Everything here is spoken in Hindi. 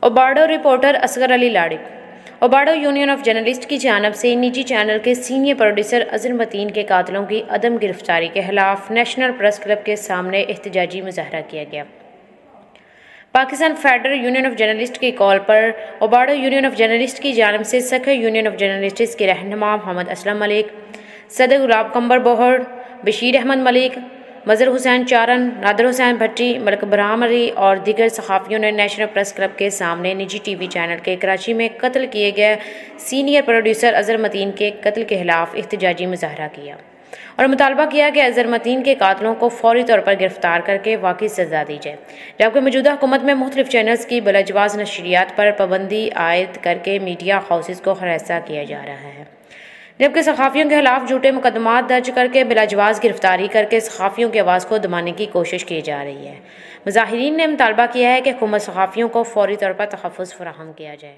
ओबाडो रिपोर्टर असगर अली लाड़ी। ओबाडो यूनियन ऑफ जर्नलिस्ट की जानब से निजी चैनल के सीनियर प्रोड्यूसर अजहर मतीन के कातलों की अदम गिरफ्तारी के खिलाफ नेशनल प्रेस क्लब के सामने एहतजाजी मुजाहरा किया गया। Pakistan federal union of journalist की कॉल पर ओबाडो यूनियन ऑफ जर्नलिस्ट की जानब से सखर यूनियन ऑफ जर्नलिस्ट के रहनुमा मोहम्मद असलम मलिक, सदर गुलाब कंबर बोहड़, बशीर अहमद मलिक, मजहर हुसैन चारन, नादिर हुसैन भट्टी, मलिक इब्राहिम अली और दीगर सहाफ़ियों ने नेशनल प्रेस क्लब के सामने निजी टीवी चैनल के कराची में कत्ल किए गए सीनियर प्रोड्यूसर अजहर मतीन के कत्ल के खिलाफ एहतजाजी मुजाहरा किया और मुतालबा किया कि अजहर मतीन के कातलों को फौरी तौर पर गिरफ्तार करके वाकई सजा दी जाए, जबकि मौजूदा हुकूमत में मुख्तलिफ चैनल्स की बिलाजवाज़ नशरियात पर पाबंदी आयद करके मीडिया हाउसेस को हरासा किया जा रहा है, जबकि सहाफ़ियों के खिलाफ झूठे मुकदमात दर्ज करके बिलाजवाज़ गिरफ्तारी करके सहाफ़ियों की आवाज़ को दबाने की कोशिश की जा रही है। मुजाहिरीन ने मुतालबा किया है कि हुकूमत सहाफ़ियों को फौरी तौर पर तहफ़्फ़ुज़ फराहम किया जाए।